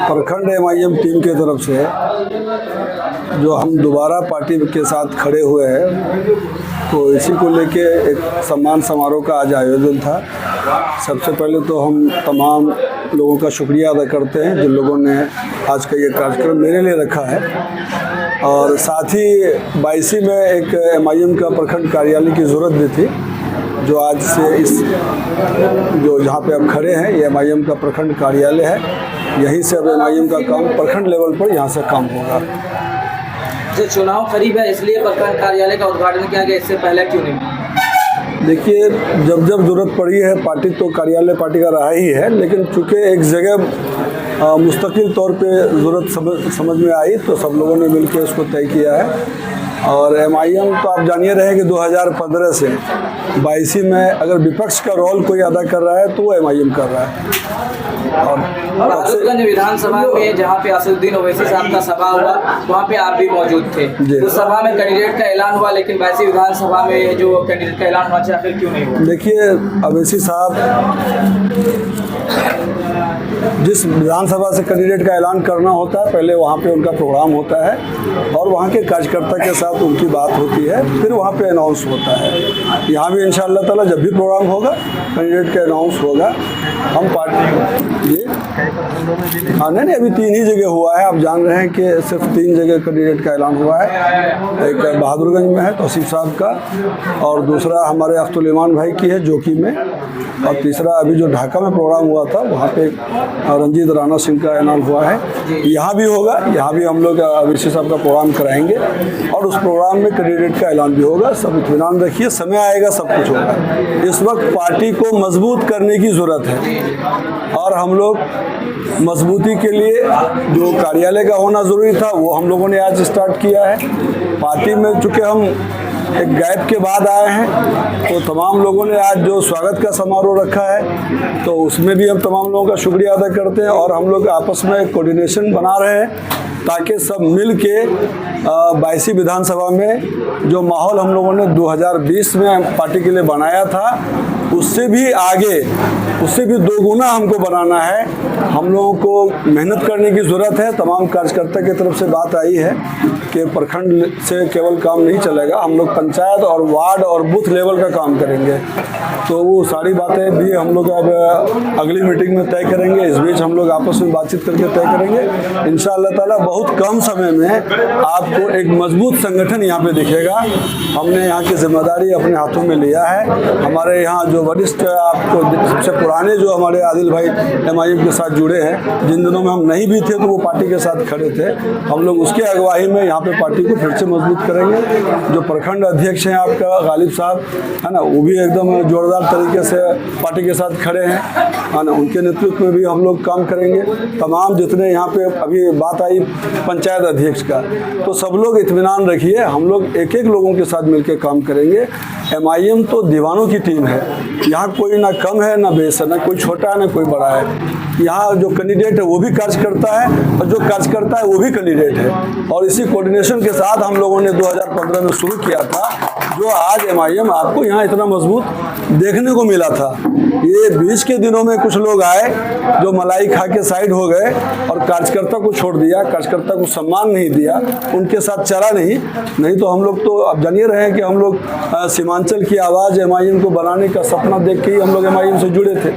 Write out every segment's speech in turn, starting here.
प्रखंड MIM team के तरफ से जो हम दोबारा पार्टी के साथ खड़े हुए हैं, तो इसी को लेके एक सम्मान समारोह का आज आयोजन था। सबसे पहले तो हम तमाम लोगों का शुक्रिया अदा करते हैं जिन लोगों ने आज का ये कार्यक्रम मेरे लिए रखा है। और साथ ही 22 में एक एमआईएम का प्रखंड कार्यालय की ज़रूरत भी थी, जो आज से इस जो जहाँ पे अब खड़े हैं ये एमआईएम का प्रखंड कार्यालय है। यहीं से अब एमआईएम का काम प्रखंड लेवल पर यहाँ से काम होगा। जो चुनाव करीब है इसलिए प्रखंड कार्यालय का उद्घाटन किया गया, इससे पहले क्यों नहीं? देखिए, जब जब ज़रूरत पड़ी है पार्टी तो कार्यालय पार्टी का रहा ही है, लेकिन चूँकि एक जगह मुस्तकिल तौर पे ज़रूरत समझ में आई तो सब लोगों ने मिलकर इसको तय किया है। और एमआईएम तो आप जानिए रहे कि 2015 से 22 में अगर विपक्ष का रोल कोई अदा कर रहा है तो वो एमआईएम कर रहा है। और बहादुरगंज विधानसभा में जहाँ पे असदुद्दीन ओवैसी साहब का सभा हुआ, वहाँ पे आप भी मौजूद थे। उस सभा में कैंडिडेट का ऐलान हुआ, लेकिन वैसी विधानसभा में जो कैंडिडेट का ऐलान हुआ आखिर क्यों नहीं हुआ? देखिए, ओवैसी साहब जिस विधानसभा से कैंडिडेट का ऐलान करना होता है, पहले वहाँ पे उनका प्रोग्राम होता है और वहाँ के कार्यकर्ता के साथ उनकी बात होती है, फिर वहाँ पे अनाउंस होता है। यहाँ भी इंशाअल्लाह ताला जब भी प्रोग्राम होगा कैंडिडेट का अनाउंस होगा। हम पार्टी ये हाँ नहीं, अभी 3 ही जगह हुआ है। आप जान रहे हैं कि सिर्फ 3 जगह कैंडिडेट का ऐलान हुआ है। एक बहादुरगंज में है तौसीफ साहब का, और दूसरा हमारे अख्तुल ईमान भाई की है जोकी में, और तीसरा अभी जो ढाका में प्रोग्राम हुआ था वहाँ पे रंजीत राणा सिंह का ऐलान हुआ है। यहाँ भी होगा, यहाँ भी हम लोग ओवैसी साहब का प्रोग्राम कराएंगे और उस प्रोग्राम में कैंडिडेट का ऐलान भी होगा। सब इत्मीनान रखिए, समय आएगा सब कुछ होगा। इस वक्त पार्टी को मजबूत करने की ज़रूरत है और हम लोग मजबूती के लिए जो कार्यालय का होना ज़रूरी था वो हम लोगों ने आज स्टार्ट किया है। पार्टी में चूँकि हम एक गैप के बाद आए हैं तो तमाम लोगों ने आज जो स्वागत का समारोह रखा है तो उसमें भी हम तमाम लोगों का शुक्रिया अदा करते हैं। और हम लोग आपस में कोऑर्डिनेशन बना रहे हैं ताकि सब मिल के 22 विधानसभा में जो माहौल हम लोगों ने 2020 में पार्टी के लिए बनाया था उससे भी आगे, उससे भी 2 गुना हमको बनाना है। हम लोगों को मेहनत करने की ज़रूरत है। तमाम कार्यकर्ता की तरफ से बात आई है कि प्रखंड से केवल काम नहीं चलेगा, हम लोग पंचायत और वार्ड और बूथ लेवल का काम करेंगे। तो वो सारी बातें भी हम लोग अब अगली मीटिंग में तय करेंगे। इस बीच हम लोग आपस में बातचीत करके तय करेंगे। इंशाअल्लाह ताला बहुत कम समय में आपको एक मजबूत संगठन यहाँ पे दिखेगा। हमने यहाँ की जिम्मेदारी अपने हाथों में लिया है। हमारे यहाँ जो वरिष्ठ, आपको सबसे पुराने जो हमारे आदिल भाई एमआईएम के साथ जुड़े हैं, जिन दिनों में हम नहीं भी थे तो वो पार्टी के साथ खड़े थे, हम लोग उसके अगुवाई में यहाँ पे पार्टी को फिर से मजबूत करेंगे। जो प्रखंड अध्यक्ष हैं आपका गालिब साहब है ना, वो भी एकदम जोरदार तरीके से पार्टी के साथ खड़े हैं है ना, उनके नेतृत्व में भी हम लोग काम करेंगे। तमाम जितने यहाँ पे अभी बात आई पंचायत अध्यक्ष का, तो सब लोग इत्मीनान रखिए, हम लोग एक एक लोगों के साथ मिलकर काम करेंगे। एमआईएम तो दीवानों की टीम है, यहाँ कोई ना कम है ना बेस है, ना कोई छोटा है ना कोई बड़ा है। यहाँ जो कैंडिडेट है वो भी कार्य करता है और जो कार्य करता है वो भी कैंडिडेट है। और इसी कोऑर्डिनेशन के साथ हम लोगों ने 2015 में शुरू किया था, जो आज एमआईएम आपको यहाँ इतना मजबूत देखने को मिला था। ये बीच के दिनों में कुछ लोग आए जो मलाई खा के साइड हो गए और कार्यकर्ता को छोड़ दिया, कार्यकर्ता को सम्मान नहीं दिया, उनके साथ चला नहीं तो हम लोग तो अब जानिए रहे हैं कि हम लोग सीमांचल की आवाज़ एमआईएम को बनाने का सपना देख के ही हम लोग एमआईएम से जुड़े थे।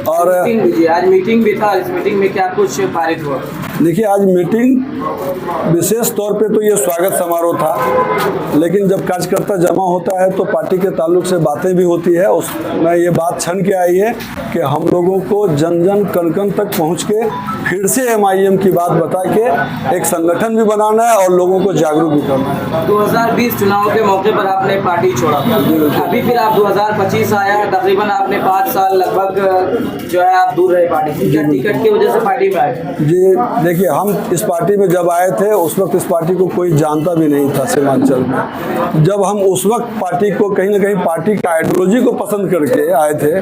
और आज मीटिंग भी था, इस मीटिंग में क्या कुछ पारित हुआ? देखिए, आज मीटिंग विशेष तौर पे तो ये स्वागत समारोह था, लेकिन जब कार्यकर्ता जमा होता है तो पार्टी के ताल्लुक से बातें भी होती है। उसमें ये बात छन के आई है कि हम लोगों को जन जन कण कण तक पहुँच के फिर से एमआईएम की बात बता के एक संगठन भी बनाना है और लोगों को जागरूक भी करना है। 2020 चुनाव के मौके पर आपने पार्टी छोड़ा, अभी फिर आप 2025 आया, तकरीबन आपने 5 साल लगभग जो है आप दूर रहे पार्टी से। क्या टिकट की वजह से पार्टी में आए? जी देखिए, हम इस पार्टी में जब आए थे उस वक्त इस पार्टी को कोई जानता भी नहीं था सीमांचल में। जब हम उस वक्त पार्टी को कहीं ना कहीं पार्टी का आइडियोलॉजी को पसंद करके आए थे,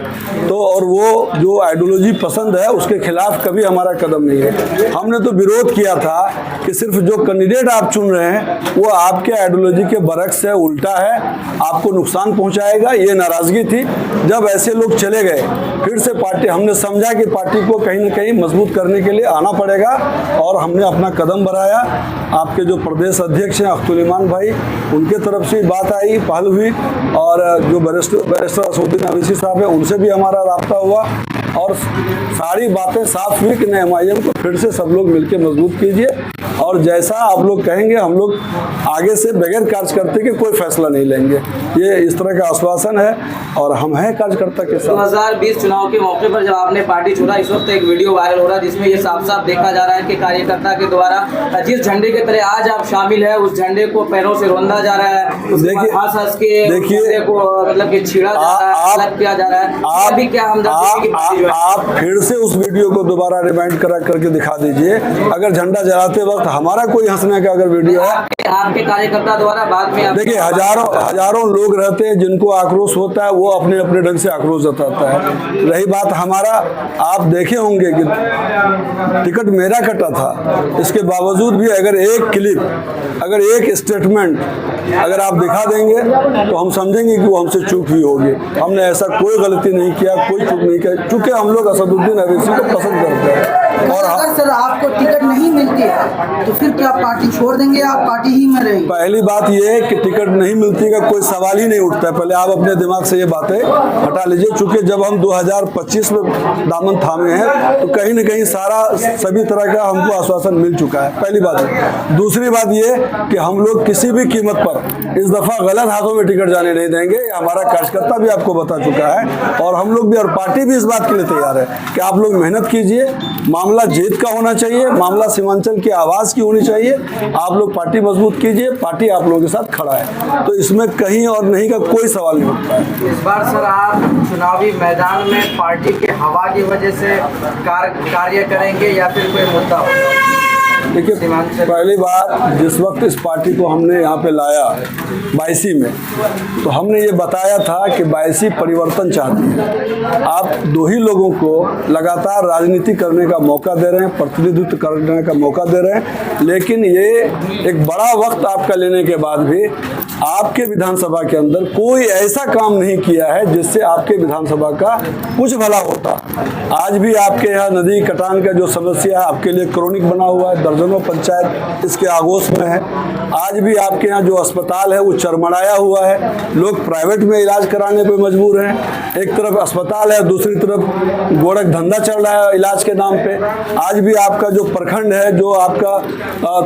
तो और वो जो आइडियोलॉजी पसंद है उसके खिलाफ कभी हमारा कदम नहीं है। हमने तो विरोध किया था कि सिर्फ जो कैंडिडेट आप चुन रहे हैं वो आपके आइडियोलॉजी के बरक्स है, उल्टा है, आपको नुकसान पहुंचाएगा, ये नाराजगी थी। जब ऐसे लोग चले गए, फिर से पार्टी, हमने समझा कि पार्टी को कहीं ना कहीं मजबूत करने के लिए आना पड़ेगा और हमने अपना कदम बढ़ाया। आपके जो प्रदेश अध्यक्ष हैं अख्तुल ईमान भाई, उनके तरफ से बात आई, पहल हुई, और जो बैरिस्टर असदुद्दीन अवैसी साहब हैं उनसे भी हमारा राब्ता हुआ और सारी बातें साफ हुई कि MIM को फिर से सब लोग मिलकर मजबूत कीजिए और जैसा आप लोग कहेंगे हम लोग आगे से बगैर कार्यकर्ता के कोई फैसला नहीं लेंगे। ये इस तरह का आश्वासन है और हम हैं कार्यकर्ता के साथ। 2020 चुनाव के मौके पर जब आपने पार्टी छोड़ा, इस वक्त एक वीडियो वायरल हो रहा है जिसमें ये साफ साफ देखा जा रहा है कि कार्यकर्ता के द्वारा जिस झंडे के तरह आज आप शामिल है उस झंडे को पैरों से रौंदा जा रहा है, देखिए को मतलब कि छीड़ा जा रहा है, अलग किया जा रहा है। अभी क्या हम आप फिर से उस वीडियो को दोबारा रिमाइंड करके दिखा दीजिए। अगर झंडा जलाते वक्त हमारा कोई हंसने का अगर वीडियो है, आपके कार्यकर्ता द्वारा बाद में देखिए हजारों लोग रहते हैं जिनको आक्रोश होता है, वो अपने अपने ढंग से आक्रोश जताता है। रही बात हमारा, आप देखे होंगे कि टिकट मेरा कटा था, इसके बावजूद भी अगर एक क्लिप, अगर एक स्टेटमेंट अगर आप दिखा देंगे तो हम समझेंगे कि वो हमसे चूक हुई होगी। हमने ऐसा कोई गलती नहीं किया, कोई चूक नहीं किया, चूंकि हम लोग असदुद्दीन अवैसी को पसंद करते हैं। और अगर सर आपको टिकट नहीं मिलती है तो फिर क्या पार्टी छोड़ देंगे, आप पार्टी ही में रहेंगे? पहली बात ये है कि टिकट नहीं मिलती का कोई सवाल ही नहीं उठता है। पहले आप अपने दिमाग से ये बातें हटा लीजिए। चूंकि जब हम 2025 में दामन थामे हैं तो कहीं न कहीं सभी तरह का हमको आश्वासन मिल चुका है, पहली बात है। दूसरी बात ये कि हम लोग किसी भी कीमत पर इस दफा गलत हाथों में टिकट जाने नहीं देंगे। हमारा कार्यकर्ता भी आपको बता चुका है और हम लोग भी और पार्टी भी इस बात के लिए तैयार है कि आप लोग मेहनत कीजिए। मामला जीत का होना चाहिए, मामला सीमांचल की आवाज़ की होनी चाहिए। आप लोग पार्टी मजबूत कीजिए, पार्टी आप लोगों के साथ खड़ा है, तो इसमें कहीं और नहीं का कोई सवाल नहीं उठता है। इस बार सर आप चुनावी मैदान में पार्टी के हवा की वजह से कार्य करेंगे या फिर कोई मुद्दा होगा? देखिए, पहली बात, जिस वक्त इस पार्टी को हमने यहाँ पे लाया 22 में, तो हमने ये बताया था कि 22 परिवर्तन चाहती है। आप दो ही लोगों को लगातार राजनीति करने का मौका दे रहे हैं, प्रतिनिधित्व करने का मौका दे रहे हैं, लेकिन ये एक बड़ा वक्त आपका लेने के बाद भी आपके विधानसभा के अंदर कोई ऐसा काम नहीं किया है जिससे आपके विधानसभा का कुछ भला होता। आज भी आपके यहाँ नदी कटान का जो समस्या है आपके लिए क्रोनिक बना हुआ है, दर्जनों पंचायत इसके आगोश में है। आज भी आपके यहाँ जो अस्पताल है वो चरमराया हुआ है, लोग प्राइवेट में इलाज कराने पे मजबूर हैं। एक तरफ अस्पताल है, दूसरी तरफ गोरख धंधा चल रहा है इलाज के नाम पे। आज भी आपका जो प्रखंड है, जो आपका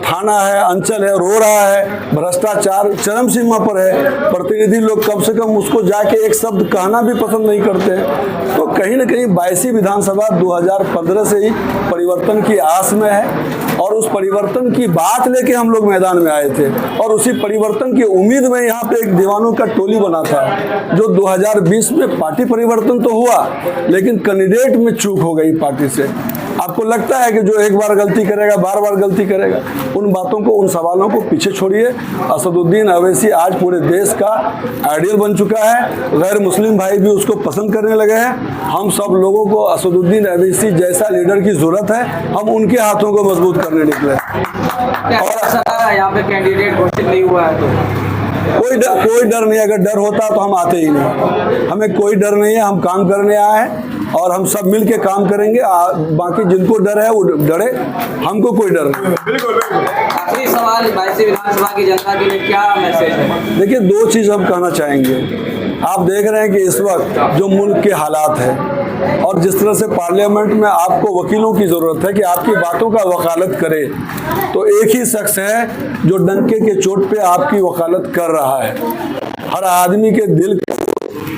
थाना है, अंचल है, रो रहा है, भ्रष्टाचार चरम सीमा पर है। प्रतिनिधि लोग कम से कम उसको जाके एक शब्द कहना भी पसंद नहीं करते। तो कहीं ना कहीं 22 विधानसभा 2015 से ही परिवर्तन की आस में है और उस परिवर्तन की बात लेके हम लोग मैदान में आए थे और उसी परिवर्तन की उम्मीद में यहाँ पे एक दीवानों का टोली बना था। जो 2020 में पार्टी परिवर्तन तो हुआ लेकिन कैंडिडेट में चूक हो गई पार्टी से। आपको लगता है कि जो एक बार गलती करेगा बार बार गलती करेगा? उन बातों को, उन सवालों को पीछे छोड़िए। असदुद्दीन अवैसी आज पूरे देश का आइडियल बन चुका है, गैर मुस्लिम भाई भी उसको पसंद करने लगे हैं। हम सब लोगों को असदुद्दीन अवैसी जैसा लीडर की जरूरत है, हम उनके हाथों को मजबूत करने निकले। और यहाँ पे कैंडिडेट घोषित नहीं हुआ है तो कोई डर नहीं। अगर डर होता तो हम आते ही नहीं। हमें कोई डर नहीं है, हम काम करने आए हैं और हम सब मिल के काम करेंगे। बाकी जिनको डर है वो डरे, हमको कोई डर नहीं। आखिरी सवाल, 22 विधानसभा की जनता के लिए क्या मैसेज है? देखिए, दो चीज़ हम कहना चाहेंगे। आप देख रहे हैं कि इस वक्त जो मुल्क के हालात है और जिस तरह से पार्लियामेंट में आपको वकीलों की ज़रूरत है कि आपकी बातों का वकालत करे, तो एक ही शख्स है जो डंके के चोट पे आपकी वकालत कर रहा है। हर आदमी के दिल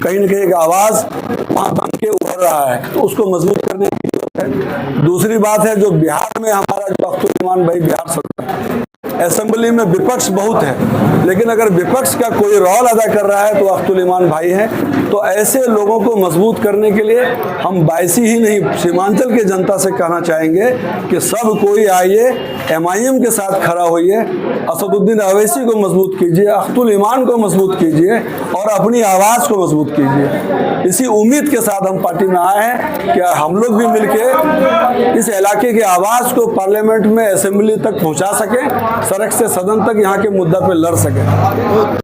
कहीं न कहीं एक आवाज़ वहाँ बन के उभर रहा है, तो उसको मजबूत करने की जरूरत है। दूसरी बात है, जो बिहार में हमारा जो अख्तुल ईमान भाई बिहार सरकार असेंबली में विपक्ष बहुत है, लेकिन अगर विपक्ष का कोई रोल अदा कर रहा है तो अख्तुल ईमान भाई हैं। तो ऐसे लोगों को मजबूत करने के लिए हम बायसी ही नहीं, सीमांचल की जनता से कहना चाहेंगे कि सब कोई आइए, MIM के साथ खड़ा होइए, असदुद्दीन अवैसी को मजबूत कीजिए, अख्तुल ईमान को मजबूत कीजिए और अपनी आवाज़ को मजबूत कीजिए। इसी उम्मीद के साथ हम पार्टी में आए हैं कि हम लोग भी मिलके इस इलाके की आवाज़ को पार्लियामेंट में, असेंबली तक पहुंचा सकें, सड़क से सदन तक यहाँ के मुद्दा पे लड़ सकें।